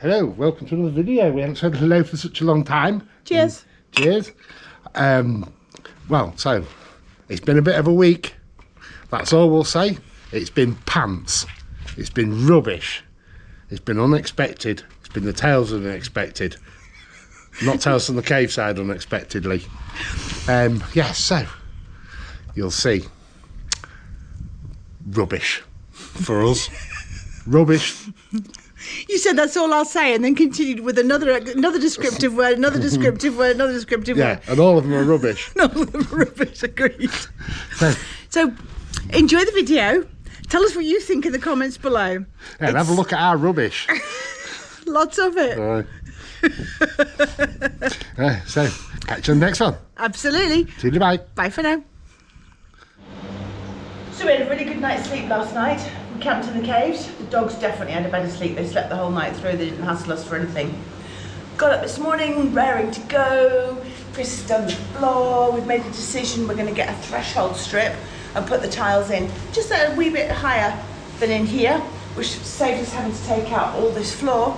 Hello, welcome to another video. We haven't said hello for such a long time. Cheers. Cheers. Well, so it's been a bit of a week. That's all we'll say. It's been pants. It's been rubbish. It's been unexpected. It's been the Tales of the Unexpected. Not Tales from the Cave side unexpectedly. Yes, so you'll see. Rubbish for us. Rubbish. You said that's all I'll say, and then continued with another descriptive word, another descriptive word, another descriptive word. Yeah, and all of them are rubbish. All of them are rubbish, agreed. So, enjoy the video. Tell us what you think in the comments below. Yeah, and have a look at our rubbish. Lots of it. So, catch you on the next one. Absolutely. See you, bye. Bye for now. So we had a really good night's sleep last night. We camped in the caves. The dogs definitely had a better sleep. They slept the whole night through. They didn't hassle us for anything. Got up this morning, raring to go. Chris has done the floor. We've made a decision. We're going to get a threshold strip and put the tiles in just a wee bit higher than in here, which saved us having to take out all this floor.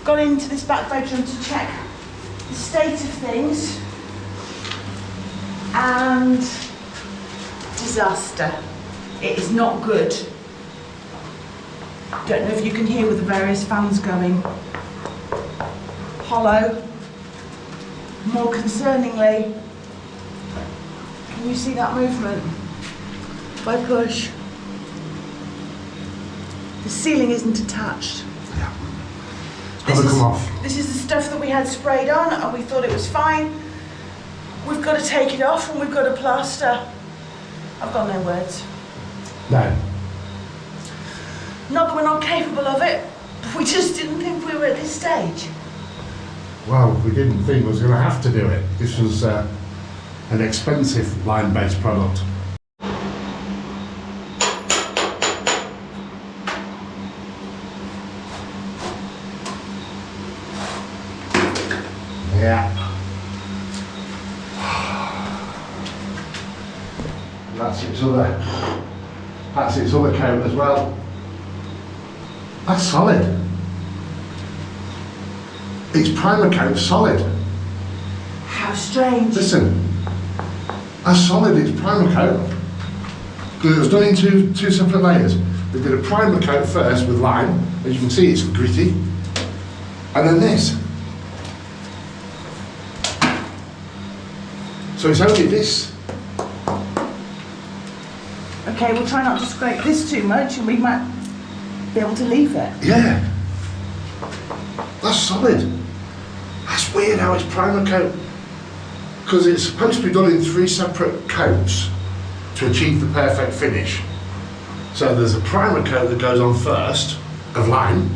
Got into this back bedroom to check the state of things, and disaster. It is not good. Don't know if you can hear with the various fans going. Hollow. More concerningly, can you see that movement? If I push, the ceiling isn't attached. Yeah. It's got to come off. This is the stuff that we had sprayed on and we thought it was fine. We've got to take it off and we've got to plaster. I've got no words. No. Not that we're not capable of it, but we just didn't think we were at this stage. Well, we didn't think we was going to have to do it. This was an expensive line-based product. Yeah. That's its other coat as well. That's solid. Its primer coat's solid. How strange. Listen, that's solid, its primer coat. Because it was done in two separate layers. They did a primer coat first with lime, as you can see it's gritty. And then this. So it's only this. Okay, we'll try not to scrape this too much and we might be able to leave it. Yeah. That's solid. That's weird how it's primer coat. Because it's supposed to be done in 3 separate coats to achieve the perfect finish. So there's a primer coat that goes on first, of lime,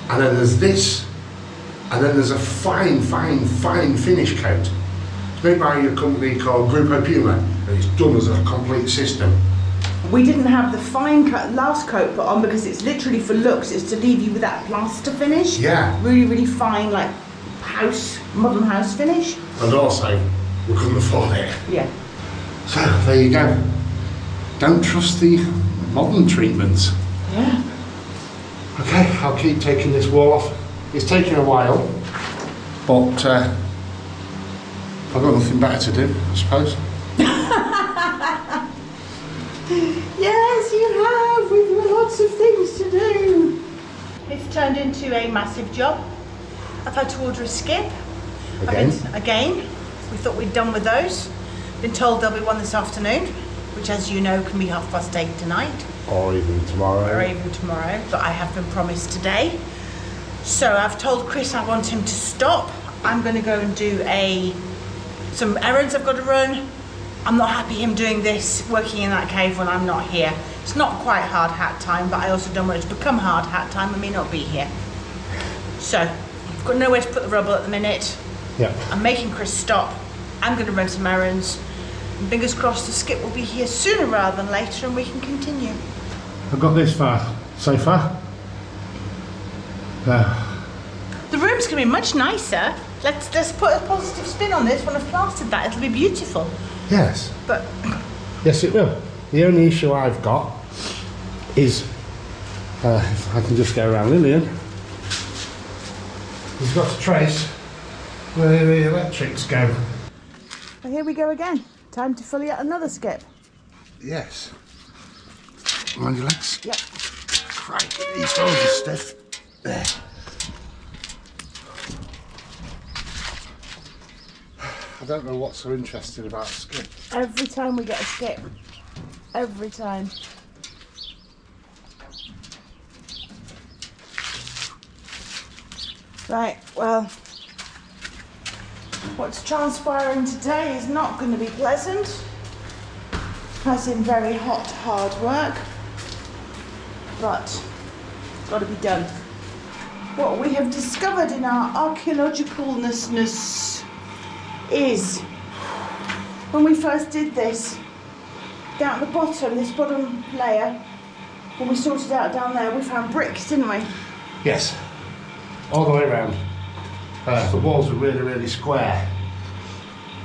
and then there's this, and then there's a fine finish coat. It's made by a company called Grupo Puma, and it's done as a complete system. We didn't have the fine cut last coat put on because it's literally for looks. It's to leave you with that plaster finish. Yeah. Really fine, like modern house finish. And also, we couldn't afford it. Yeah. So there you go. Don't trust the modern treatments. Yeah. Okay, I'll keep taking this wall off. It's taking a while, but I've got nothing better to do, I suppose. Yes, you have. We've got lots of things to do. It's turned into a massive job. I've had to order a skip. Again. We thought we'd done with those. Been told there'll be one this afternoon, which, as you know, can be 8:30 tonight. Or even tomorrow. But I have been promised today. So I've told Chris I want him to stop. I'm going to go and do some errands I've got to run. I'm not happy him doing this, working in that cave when I'm not here. It's not quite hard hat time, but I also don't want it to become hard hat time. I may not be here. So I've got nowhere to put the rubble at the minute. Yeah. I'm making Chris stop. I'm going to run some errands. And fingers crossed the skip will be here sooner rather than later and we can continue. I've got this far, so far. The room's going to be much nicer. Let's put a positive spin on this when I've plastered that. It'll be beautiful. Yes. But Yes, it will. The only issue I've got is, if I can just go around Lillian, He's got to trace where the electrics go. Well, here we go again. Time to fill yet another skip. Yes. On your legs. Yep. Crikey, these holes are stiff. There. I don't know what's so interesting about a skip. Every time we get a skip. Every time. Right, well, what's transpiring today is not going to be pleasant. As in very hot, hard work. But it's got to be done. What we have discovered in our archaeologicalness is when we first did this, down at the bottom, this bottom layer, when we sorted out down there, we found bricks, didn't we? Yes. All the way around. The walls were really, really square.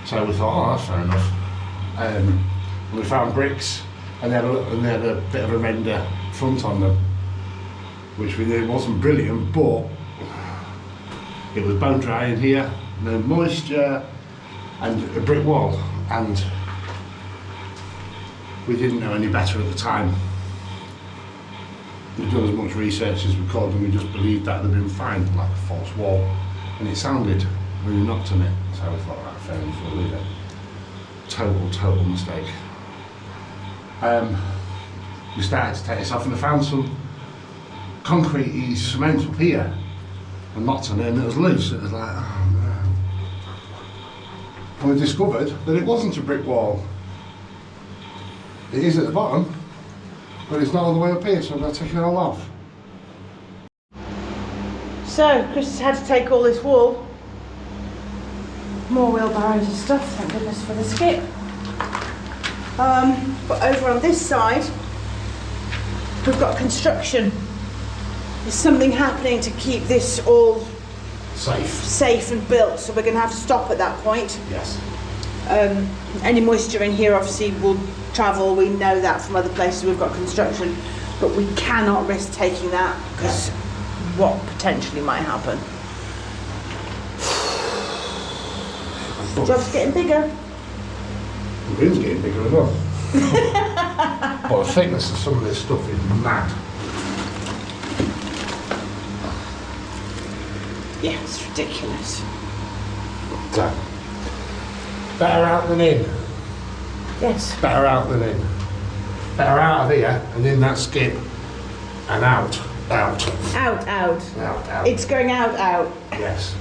So we thought, oh, that's fair enough. We found bricks and they had a bit of a render front on them, which we knew wasn't brilliant, but it was bone dry in here, no moisture, and a brick wall, and we didn't know any better at the time. We'd done as much research as we could, and we just believed that had been fine, like a false wall, and it sounded when we knocked on it, so we thought, right, fair enough, we'll leave it. Total mistake. We started to take this off, and I found some concrete cement up here, and knocked on it, and it was loose. It was like, oh no. And we discovered that it wasn't a brick wall. It is at the bottom, but it's not all the way up here, so I'm going to take it all off. So, Chris has had to take all this wool. More wheelbarrows of stuff, thank goodness for the skip. But over on this side, we've got construction. There's something happening to keep this all safe and built, so we're going to have to stop at that point. Yes. Any moisture in here obviously will travel, we know that from other places we've got construction, but we cannot risk taking that because what potentially might happen. The job's getting bigger. The room's getting bigger as well. But the thickness of some of this stuff is mad. Yeah, it's ridiculous. So, better out than in. Yes. Better out than in. Better out of here and in that skip and out. Out. It's going out. Yes.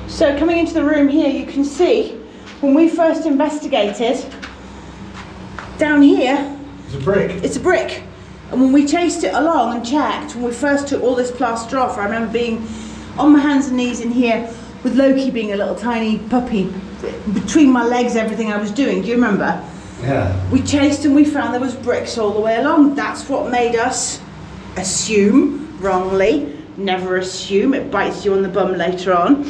So coming into the room here, you can see when we first investigated, down here, it's a brick. And when we chased it along and checked, when we first took all this plaster off, I remember being on my hands and knees in here with Loki being a little tiny puppy, between my legs, everything I was doing. Do you remember? Yeah. We chased and we found there was bricks all the way along. That's what made us assume, wrongly, never assume, it bites you on the bum later on,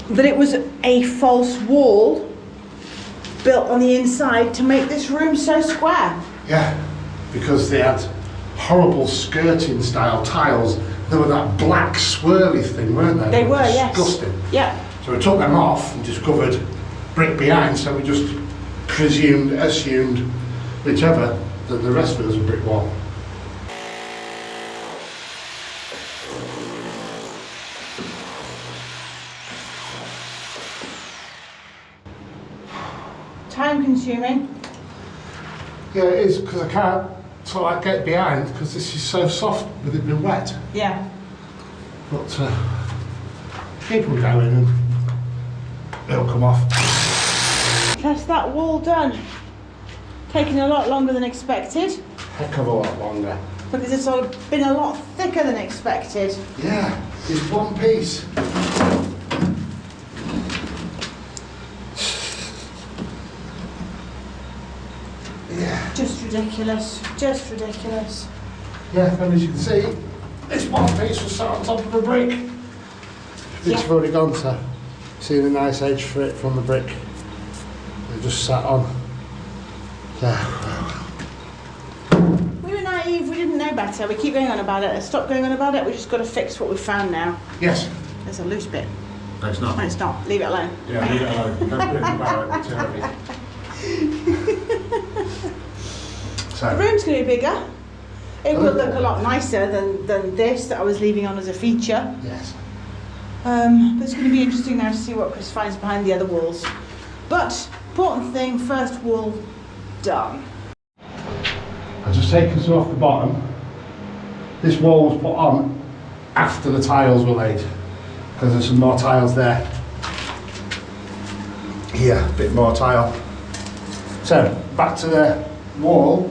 that it was a false wall built on the inside to make this room so square. Yeah, because they had horrible skirting style tiles. They were that black swirly thing, weren't they? They were, yes. Disgusting. Yeah. So we took them off and discovered brick behind, so we just assumed, whichever, that the rest of it was a brick wall. Time consuming. Yeah, it is, because I can't sort of get behind because this is so soft with it being wet. Yeah. But keep them going and it'll come off. That's that wall done. Taking a lot longer than expected. Heck of a lot longer. Because it's all been a lot thicker than expected. Yeah, it's one piece. Yeah. Just ridiculous. Just ridiculous. Yeah, and as you can see, this one piece was sat on top of a brick. It's already gone, so seeing a nice edge for it from the brick. They just sat on. Yeah. We were naive, we didn't know better. We keep going on about it. Let's stop going on about it. We just got to fix what we found now. Yes, There's a loose bit. No, it's not. No, it's not. Leave it alone. Yeah, leave it alone. Don't put it in the barrel, it's heavy. The So, room's going to be bigger. It will look a lot nicer than this that I was leaving on as a feature. yes. But it's going to be interesting now to see what Chris finds behind the other walls. But, important thing, first wall done. I've just taken some off the bottom. This wall was put on after the tiles were laid, because there's some more tiles there. Here, a bit more tile. So, back to the wall.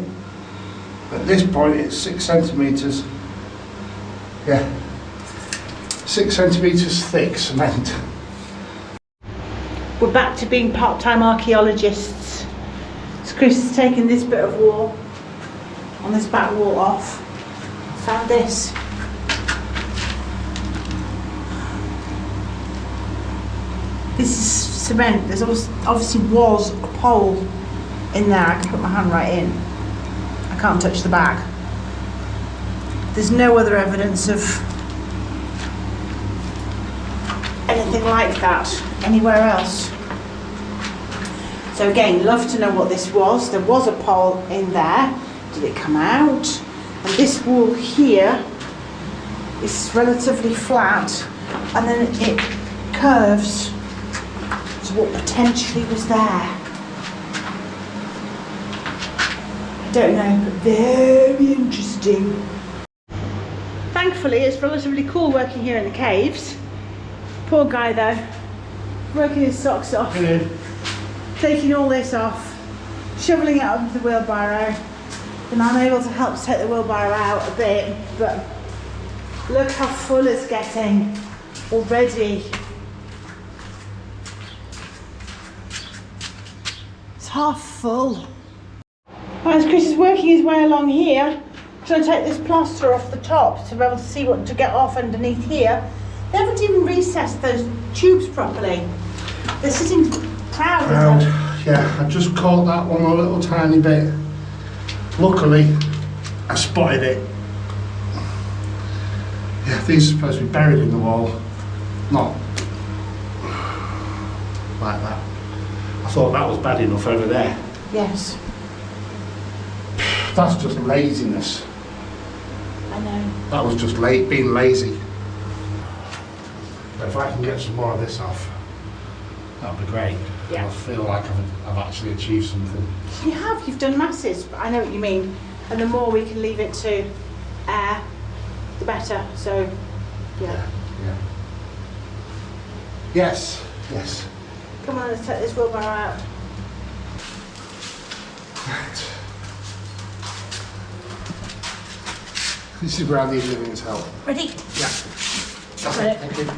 At this point it's 6 centimetres. Yeah. 6 centimetres thick cement. We're back to being part-time archaeologists. So Chris has taken this bit of wall on this back wall off. Found this. This is cement. There's obviously was a pole in there. I can put my hand right in. I can't touch the back. There's no other evidence of anything like that anywhere else. So again, love to know what this was. There was a pole in there. Did it come out? And this wall here is relatively flat, and then it curves to what potentially was there. I don't know, but very interesting. Thankfully, it's relatively cool working here in the caves. Poor guy though, working his socks off, taking all this off, shoveling it up with the wheelbarrow. And I'm able to help take the wheelbarrow out a bit, but look how full it's getting already. It's half full. As Chris is working his way along here, trying to take this plaster off the top to be able to see what to get off underneath here. They haven't even recessed those tubes properly. They're sitting proud. Yeah, I just caught that one a little tiny bit. Luckily, I spotted it. Yeah, these are supposed to be buried in the wall, not like that. I thought that was bad enough over there. Yes, That's just laziness. I know. That was just being lazy. But if I can get some more of this off, that would be great. Yeah. I feel like I've actually achieved something. You have, you've done masses, but I know what you mean. And the more we can leave it to air, the better. So, yeah. Yeah. Yes, yes. Come on, let's take this wheelbarrow out. Right. This is where I need Lillian's help. Ready? Yeah. Ready. Thank you. And then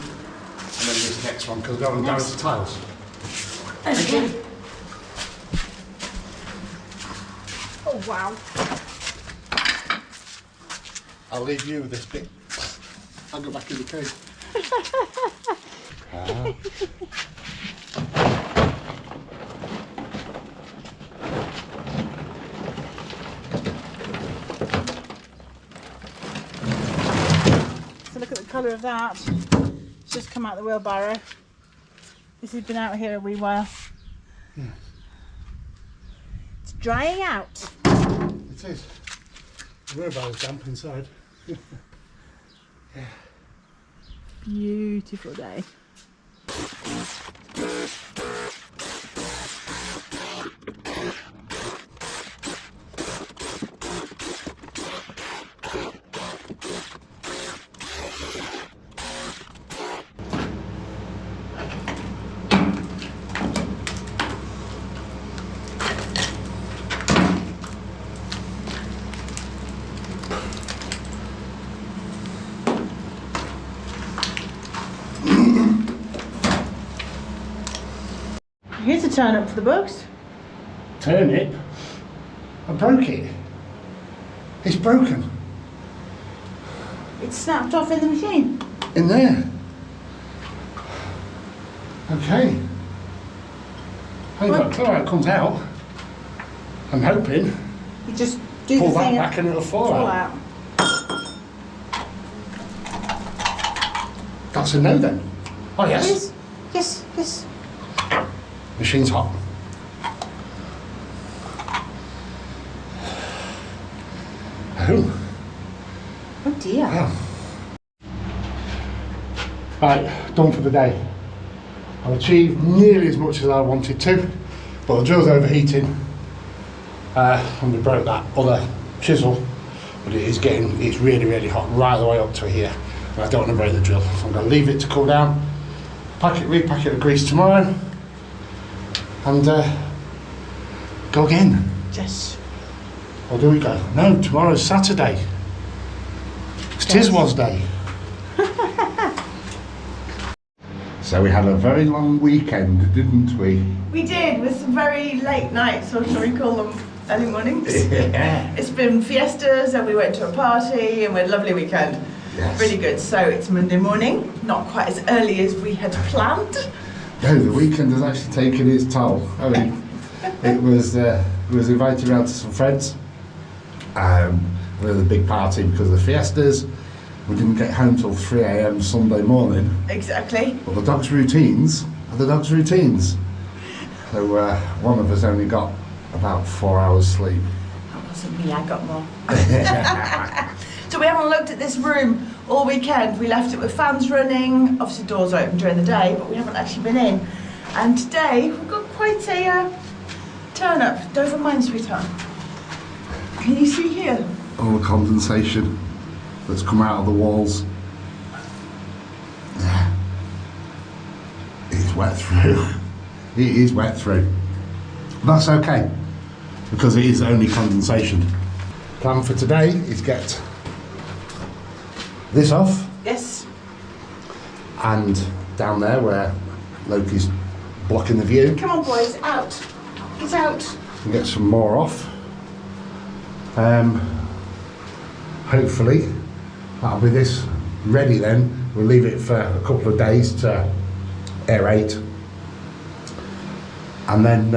this next one, because we're going down to tiles. Okay. Oh, wow. I'll leave you with this bit. I'll go back in the cave. So look at the colour of that. It's just come out the wheelbarrow. This has been out here a wee while. Yeah. It's drying out. It is. The wheelbarrow's damp inside. Yeah. Beautiful day. Here's a turn up for the books. Turnip? I broke it. It's broken. It's snapped off in the machine. In there. Okay. I ain't got a clue how it comes out. I'm hoping. You just do Pull the that thing back and it'll fall out. out. That's a no then. Oh yes. Yes, yes. Machine's hot. Oh. Oh dear. Wow. Right, done for the day. I've achieved nearly as much as I wanted to, but the drill's overheating. And we broke that other chisel, but it's really, really hot right the way up to here. And I don't want to break the drill, so I'm going to leave it to cool down, repack it with grease tomorrow, and go again. Yes. Or do we go? No, tomorrow's Saturday. It's Tiswas Day. So we had a very long weekend, didn't we? We did, with some very late nights, or shall we call them early mornings? Yeah. It's been fiestas, and we went to a party, and we had a lovely weekend. Yes. Really good. So it's Monday morning, not quite as early as we had planned. No, the weekend has actually taken its toll. I mean, we was invited around to some friends. We had a big party because of the fiestas. We didn't get home till 3 a.m. Sunday morning. Exactly. But the dogs' routines are the dogs' routines. So one of us only got about 4 hours sleep. That wasn't me, I got more. So we haven't looked at this room all weekend. We left it with fans running, obviously doors open during the day, but we haven't actually been in. And today we've got quite a turn up. Dover mine, sweetheart. Can you see here? All the condensation that's come out of the walls. Yeah. It's wet through. It is wet through. That's okay, because it is only condensation. Plan for today is get this off, Yes. and down there where Loki's blocking the view, Come on, boys, out. Get out. and get some more off. Hopefully that'll be this ready then. We'll leave it for a couple of days to aerate, and then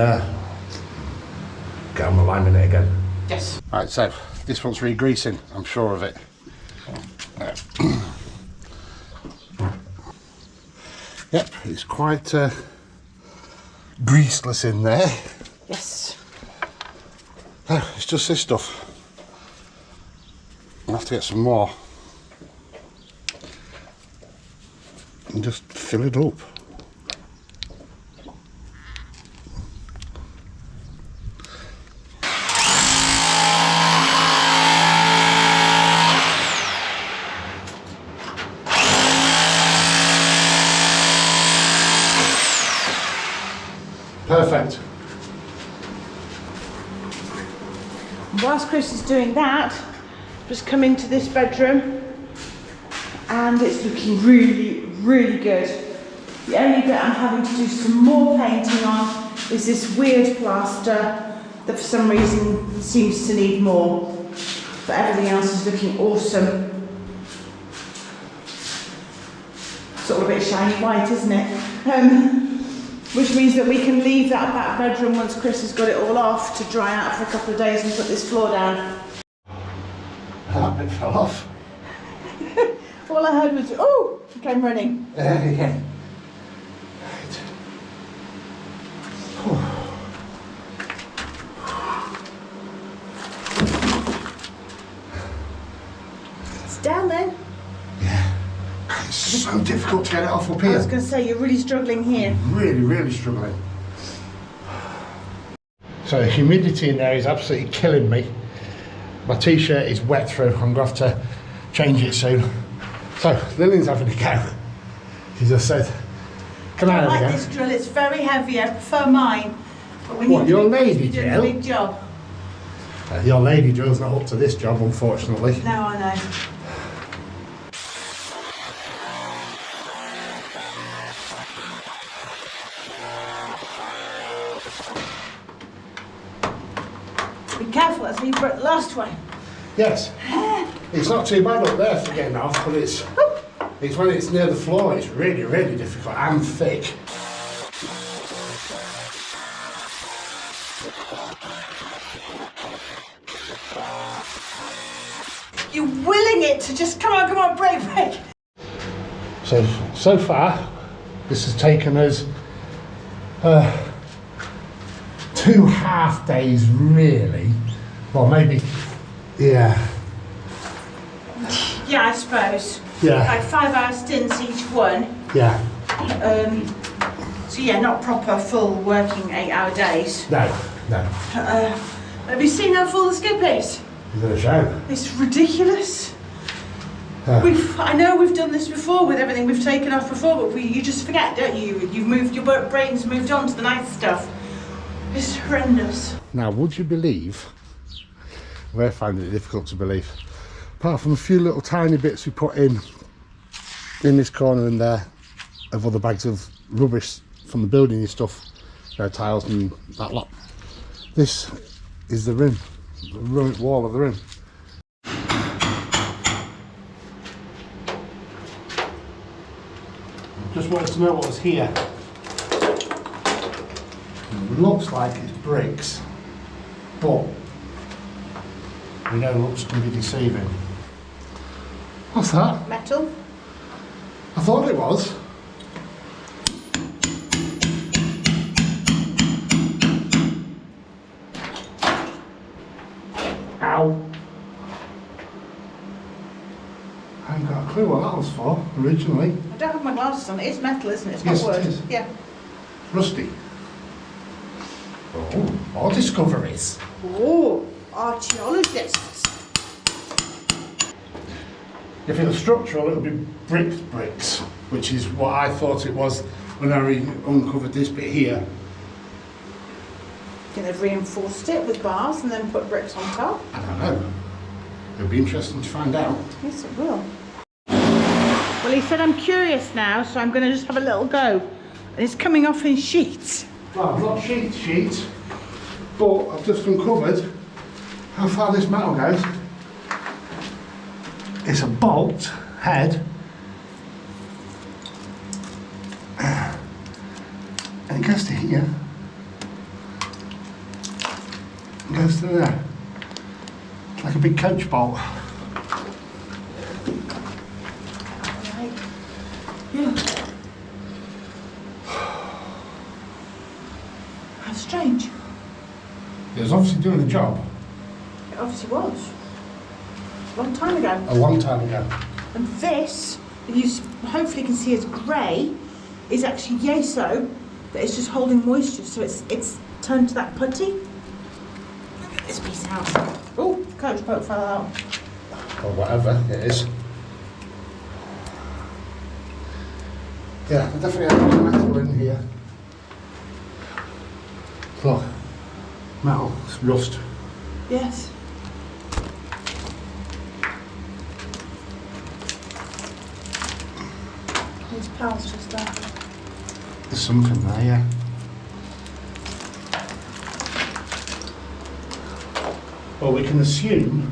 get on the line in it again. Yes. Right, so this one's re-greasing, I'm sure of it. Yep, it's quite greaseless in there. Yes. Oh, it's just this stuff. I'll have to get some more and just fill it up. Perfect. Whilst Chris is doing that, just come into this bedroom and it's looking really, really good. The only bit I'm having to do some more painting on is this weird plaster that for some reason seems to need more, but everything else is looking awesome. Sort of a bit shiny white, isn't it? Which means that we can leave that back bedroom once Chris has got it all off to dry out for a couple of days and put this floor down. That bit fell off. All I heard was, oh, he came running. Yeah. It's down then. Yeah. It's so difficult to get it off up I here. was going to say, you're really struggling here. Really, really struggling. So the humidity in there is absolutely killing me. My t-shirt is wet through. I'm going to have to change it soon. So Lillian's having a go. She just said, "Can I I have like a go?" this drill, it's very heavy, I prefer mine. But we What, need your to lady do a drill? big job. Your lady drill's not up to this job, unfortunately. No, I know. Be careful, that's how you broke the last one. Yes. It's not too bad up there for getting off, but it's when it's near the floor, it's really, really difficult and thick. You're willing it to just, come on, break. So far, this has taken us 2 half days, really. Well, maybe, yeah. Yeah, I suppose. Yeah. Like 5 hour stints each one. Yeah. So yeah, not proper full working 8 hour days. No. Have you seen how full the skip is? Is it a show? It's ridiculous. I know we've done this before with everything we've taken off before, but you just forget, don't you? You've moved, your brain's moved on to the nice stuff. It's horrendous. Now, would you believe, we're finding it difficult to believe, apart from a few little tiny bits we put in this corner and there of other bags of rubbish from the building and stuff, tiles and that lot. This is the rim, the wall of the rim. Just wanted to know what was here. It looks like it's bricks, but we know looks can be deceiving. What's that? Metal. I thought it was. Ow. I haven't got a clue what that was for originally. I don't have my glasses on. It is metal, isn't it? It's not Yes, it wood. is. Yeah. Rusty. Oh, more discoveries. Oh, archaeologists. If it was structural, it would be bricks, which is what I thought it was when I uncovered this bit here. Think they've reinforced it with bars and then put bricks on top? I don't know. It'll be interesting to find out. Yes, it will. Well, he said I'm curious now, so I'm going to just have a little go. And it's coming off in sheets. Well, not sheets, but I've just uncovered how far this metal goes. It's a bolt head, and it goes to here, it goes to there. It's like a big coach bolt. Right. Yeah. How strange. It was obviously doing the job It obviously was. A long time ago. a long time ago. And this, that you hopefully can see as grey, is actually yeso that is just holding moisture, so it's turned to that putty. Get this piece out. Oh, coach boat fell out. Or whatever it is. Yeah, I definitely have some metal in here. Look, metal, it's rust. Yes. His pal's just there. There's something there, yeah. Well, we can assume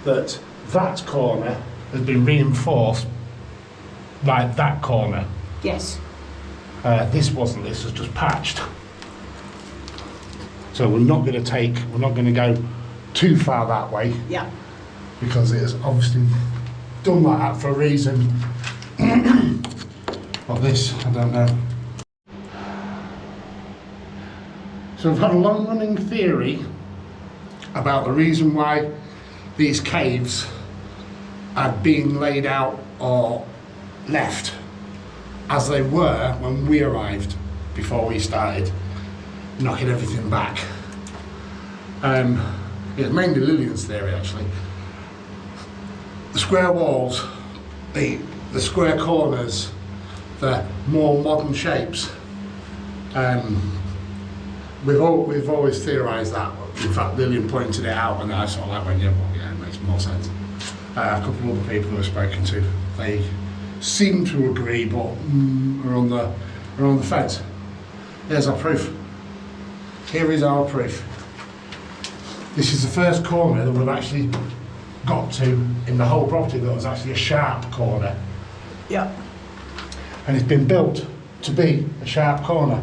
that that corner has been reinforced like that corner. Yes. This wasn't, this was just patched. So we're not going to go too far that way Yeah. because it's obviously done like that for a reason. But this, I don't know. So we've had a long running theory about the reason why these caves had been laid out or left as they were when we arrived, before we started knocking everything back. It's mainly Lillian's theory, actually. The square walls, the square corners, the more modern shapes. We've always theorised that. In fact, Lillian pointed it out, and I sort of like went, yeah, well, yeah, it makes more sense. A couple of other people who I've spoken to, they seem to agree, but are on the fence. Here's our proof. Here is our proof. This is the first corner that we've actually got to in the whole property that was actually a sharp corner. Yeah. And it's been built to be a sharp corner,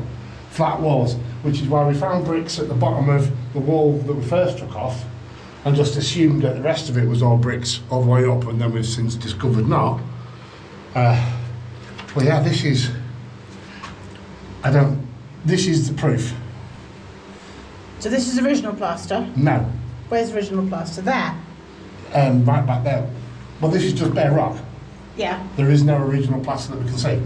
flat walls, which is why we found bricks at the bottom of the wall that we first took off and just assumed that the rest of it was all bricks all the way up, and then we've since discovered not. Well, yeah, this is. This is the proof. So this is original plaster. No. Where's original plaster? There. Right back there. Well, this is just bare rock. Yeah. There is no original plaster that we can see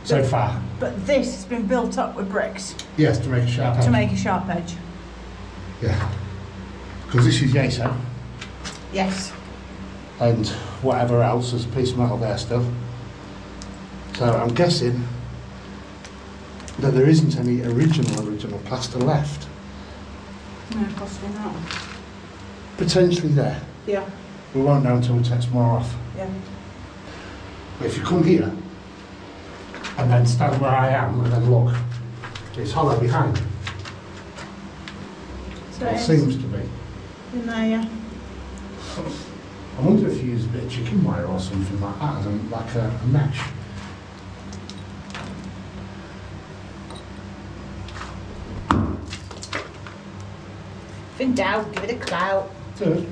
so far. But this has been built up with bricks Yes, to make a sharp edge. to make a sharp edge. Yeah. Because this is Yeso, Yes. and whatever else, there's a piece of metal there still. So I'm guessing that there isn't any original plaster left. No, possibly not. Potentially there. Yeah. We won't know until we take some more off. Yeah. But if you come here and then stand where I am and then look, it's hollow behind. So It it's seems to be. in there, yeah. I wonder if you use a bit of chicken wire or something like that, as like a mesh. If in doubt, give it a clout. Good.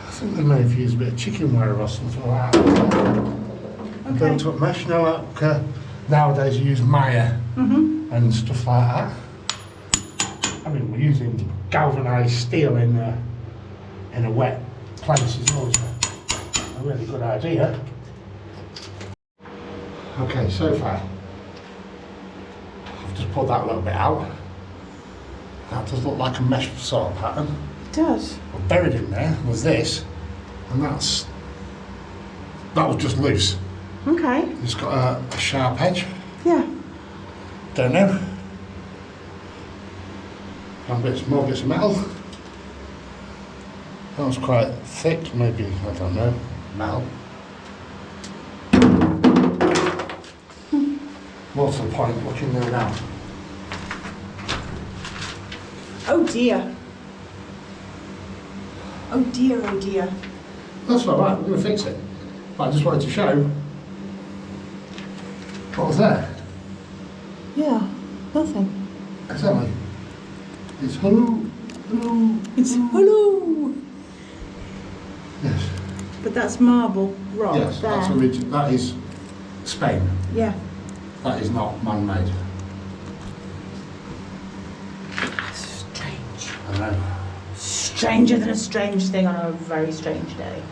I think they may have used a bit of chicken wire or something like that. Built up mesh, like nowadays you use Maya and stuff like that. I mean, we're using galvanised steel in a wet place is always a really good idea. Okay, so far I've just pulled that a little bit out. That does look like a mesh sort of pattern. It does. But buried in there was this, and that was just loose. Okay. It's got a sharp edge. Yeah. Don't know. And more bits of metal. That was quite thick, maybe, I don't know, metal. More to the point, looking there now. Oh dear. Oh dear, oh dear. That's all right, we're going to fix it. But I just wanted to show what was there. Yeah, nothing. Exactly. It's hello, hello. It's hello. Yes. But that's marble rock Yes, there. that's original. That is Spain. Yeah. That is not man-made. Strange. I know. Stranger than a strange thing on a very strange day.